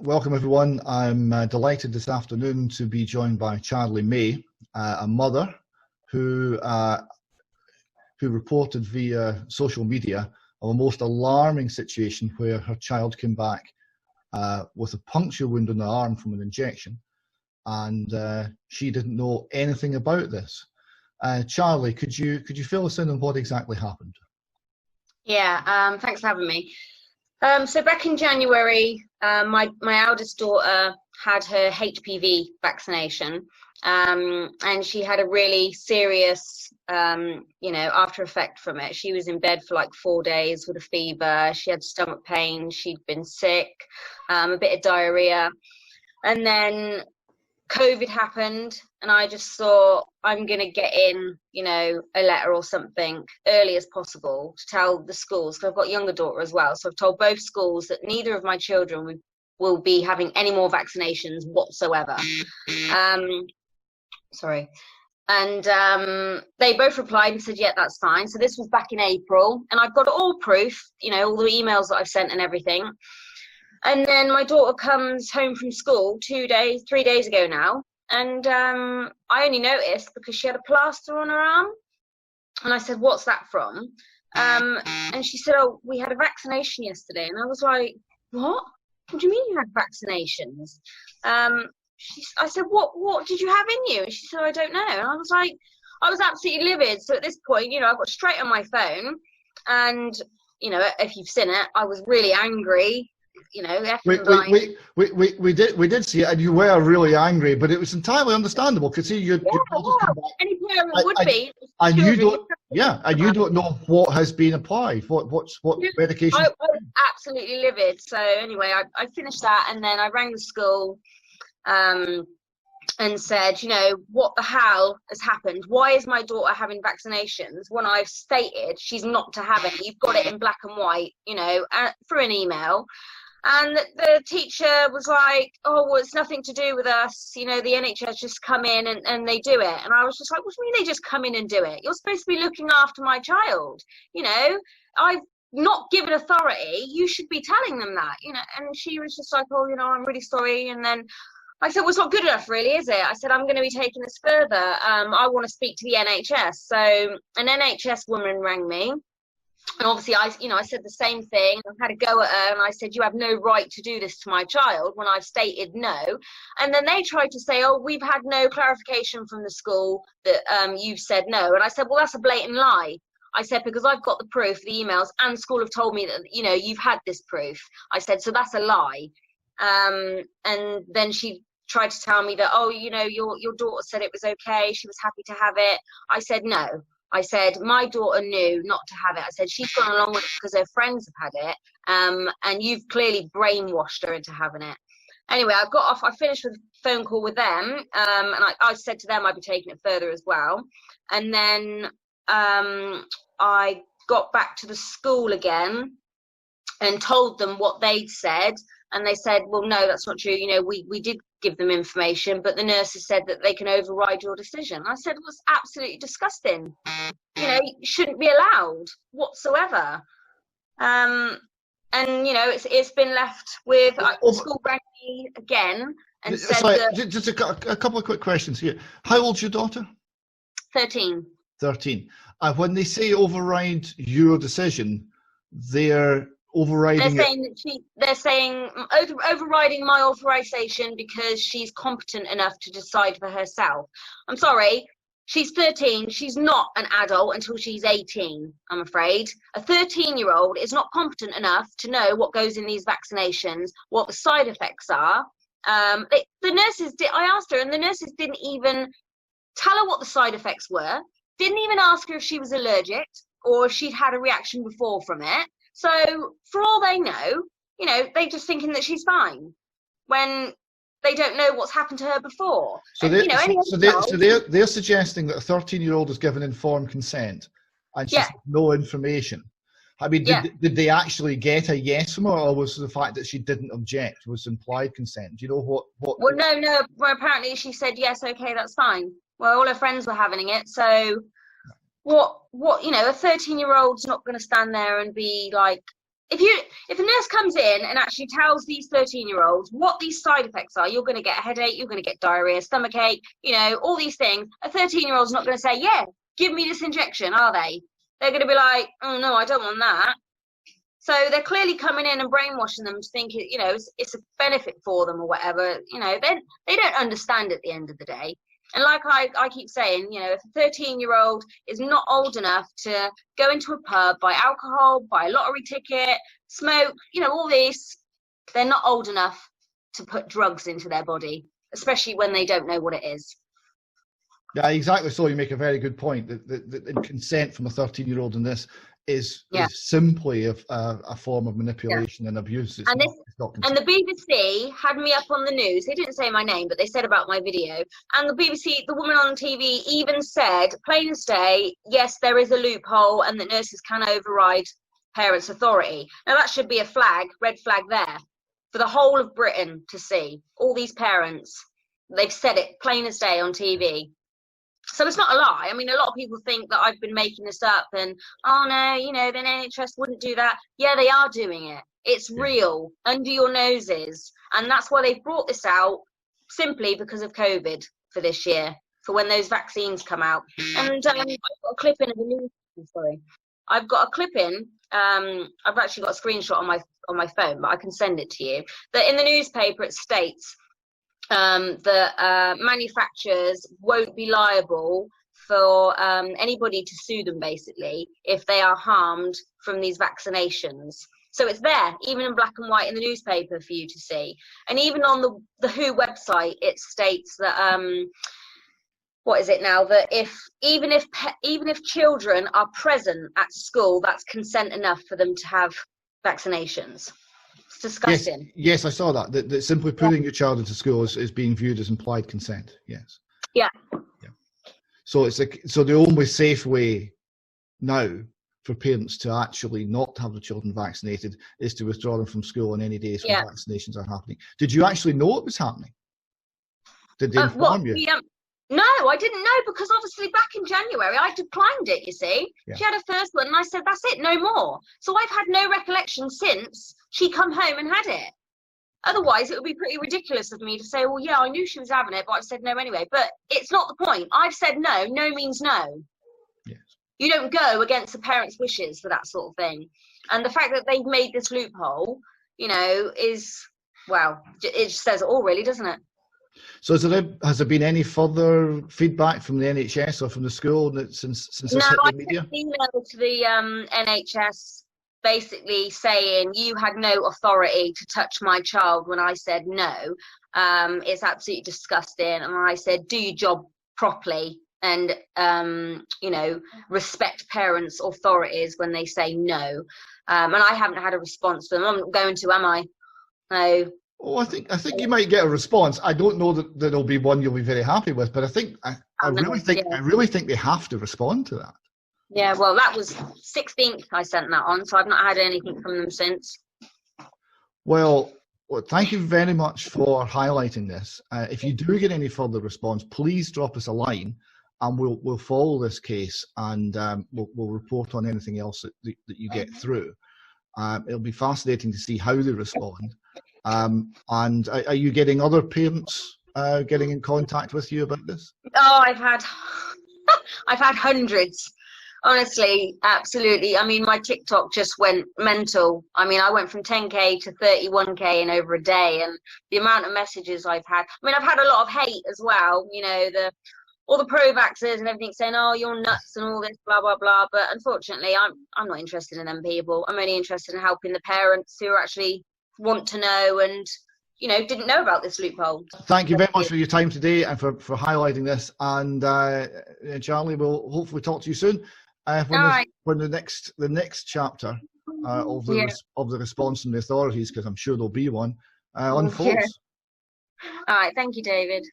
Welcome everyone. I'm delighted this afternoon to be joined by Charlie May, a mother who reported via social media of a most alarming situation where her child came back with a puncture wound on the arm from an injection, and she didn't know anything about this. Charlie, could you fill us in on what exactly happened? Yeah, thanks for having me. So back in January, my eldest daughter had her HPV vaccination, and she had a really serious, after effect from it. She was in bed for like 4 days with a fever. She had stomach pain. She'd been sick, a bit of diarrhea, and then COVID happened, and I just thought, I'm going to get in, a letter or something early as possible to tell the schools, because I've got a younger daughter as well. So I've told both schools that neither of my children will be having any more vaccinations whatsoever. Sorry. And they both replied and said, yeah, that's fine. So this was back in April, and I've got all proof, all the emails that I've sent and everything. And then my daughter comes home from school 3 days ago now, and I only noticed because she had a plaster on her arm. And I said, what's that from? And she said, oh, we had a vaccination yesterday. And I was like, what? What do you mean you had vaccinations? I said, what did you have in you? And she said, I don't know. And I was like, I was absolutely livid. So at this point, I got straight on my phone, and, if you've seen it, I was really angry. We did see it, and you were really angry, but it was entirely understandable because any parent would be. And you don't know what has been applied, what medication. I was absolutely livid. So anyway, I finished that, and then I rang the school, and said, what the hell has happened? Why is my daughter having vaccinations when I've stated she's not to have any? You've got it in black and white, through an email. And the teacher was like, oh, well, it's nothing to do with us. The NHS just come in and they do it. And I was just like, what do you mean they just come in and do it? You're supposed to be looking after my child. I've not given authority. You should be telling them that, And she was just like, oh, I'm really sorry. And then I said, well, it's not good enough, really, is it? I said, I'm going to be taking this further. I want to speak to the NHS. So an NHS woman rang me. And obviously, I said the same thing. I had a go at her, and I said, you have no right to do this to my child when I've stated no. And then they tried to say, oh, we've had no clarification from the school that you've said no. And I said, well, that's a blatant lie. I said, because I've got the proof, the emails, and school have told me that, you've had this proof. I said, so that's a lie. And then she tried to tell me that, oh, your daughter said it was okay. She was happy to have it. I said, no. I said, my daughter knew not to have it. I said, she's gone along with it because her friends have had it. And you've clearly brainwashed her into having it. Anyway, I got off. I finished with a phone call with them. And I said to them I'd be taking it further as well. And then I got back to the school again and told them what they'd said. And they said, well, no, that's not true. We did give them information, but the nurses said that they can override your decision. I said, it was absolutely disgusting. You shouldn't be allowed whatsoever. And, it's been left with the school rang me again and said that, just a couple of quick questions here. How old's your daughter? 13. 13. When they say override your decision, they're overriding. They're saying overriding my authorization because she's competent enough to decide for herself. I'm sorry, she's 13. She's not an adult until she's 18. I'm afraid a 13-year-old is not competent enough to know what goes in these vaccinations, what the side effects are. The nurses did. I asked her, and the nurses didn't even tell her what the side effects were. Didn't even ask her if she was allergic or if she'd had a reaction before from it. So for all they know, they're just thinking that she's fine when they don't know what's happened to her before. So they're suggesting that a 13-year-old is given informed consent and she's no information. I mean, did they actually get a yes from her, or was the fact that she didn't object was implied consent? Do you know what? Well, no. Well, apparently she said yes, okay, that's fine. Well, all her friends were having it, so what? A 13-year-old's not going to stand there and be like, if a nurse comes in and actually tells these 13-year-olds what these side effects are, you're going to get a headache, you're going to get diarrhea, stomachache, you know, all these things. A 13-year-old's not going to say, yeah, give me this injection, are they? They're going to be like, oh no, I don't want that. So they're clearly coming in and brainwashing them to think, you know, it's a benefit for them or whatever. You know, they don't understand at the end of the day. And like I keep saying, you know, if a 13-year-old is not old enough to go into a pub, buy alcohol, buy a lottery ticket, smoke, you know, all this, they're not old enough to put drugs into their body, especially when they don't know what it is. Yeah, exactly. So you make a very good point that consent from a 13-year-old in this is simply a form of manipulation and abuse. It's and the BBC had me up on the news. They didn't say my name, but they said about my video. And the BBC, the woman on TV even said, plain as day, yes, there is a loophole and that nurses can override parents' authority. Now that should be a flag, red flag there, for the whole of Britain to see. All these parents, they've said it plain as day on TV. So it's not a lie. I mean, a lot of people think that I've been making this up and, oh no, you know, the NHS wouldn't do that. Yeah, they are doing it. It's real, under your noses. And that's why they've brought this out, simply because of COVID for this year, for when those vaccines come out. And I've got a clip in of the news. Sorry. I've got a clip in. I've actually got a screenshot on my phone, but I can send it to you. That in the newspaper, it states that manufacturers won't be liable for anybody to sue them, basically, if they are harmed from these vaccinations. So it's there, even in black and white in the newspaper for you to see. And even on the WHO website, it states that, what is it now, that even if children are present at school, that's consent enough for them to have vaccinations. It's disgusting. Yes, I saw that. That simply putting your child into school is being viewed as implied consent. Yes. Yeah. So so the only safe way now for parents to actually not have the children vaccinated is to withdraw them from school on any days when vaccinations are happening. Did you actually know it was happening? Did they inform you? No, I didn't know, because obviously back in January I declined it, you see. Yeah. She had her first one and I said, that's it, no more. So I've had no recollection since she come home and had it. Otherwise it would be pretty ridiculous of me to say, well, yeah, I knew she was having it, but I've said no anyway. But it's not the point. I've said no. No means no. Yes. You don't go against the parents' wishes for that sort of thing. And the fact that they've made this loophole, you know, is, well, it just says it all, really, doesn't it? So has there been any further feedback from the NHS or from the school since this hit the media? No, I sent an email to the NHS basically saying you had no authority to touch my child when I said no. It's absolutely disgusting. And I said, do your job properly and, you know, respect parents' authorities when they say no. And I haven't had a response from them. I'm not going to, am I? No. Oh, I think you might get a response. I don't know that there'll be one you'll be very happy with, but I really think they have to respond to that. Yeah, well, that was 16th I sent that on, so I've not had anything from them since. Well, thank you very much for highlighting this. If you do get any further response, please drop us a line, and we'll follow this case, and we'll report on anything else that you get through. It'll be fascinating to see how they respond. And are you getting other parents getting in contact with you about this? Oh, I've had hundreds. Honestly, absolutely. I mean, my TikTok just went mental. I mean, I went from 10K to 31K in over a day, and the amount of messages I've had. I mean, I've had a lot of hate as well. You know, all the pro-vaxxers and everything saying, "Oh, you're nuts" and all this, blah blah blah. But unfortunately, I'm not interested in them people. I'm only interested in helping the parents who actually want to know and, you know, didn't know about this loophole. Thank you very much for your time today and for highlighting this. And Charlie, we'll hopefully talk to you soon when the next chapter of the response from the authorities, because I'm sure there'll be one, unfolds. All right, thank you, David.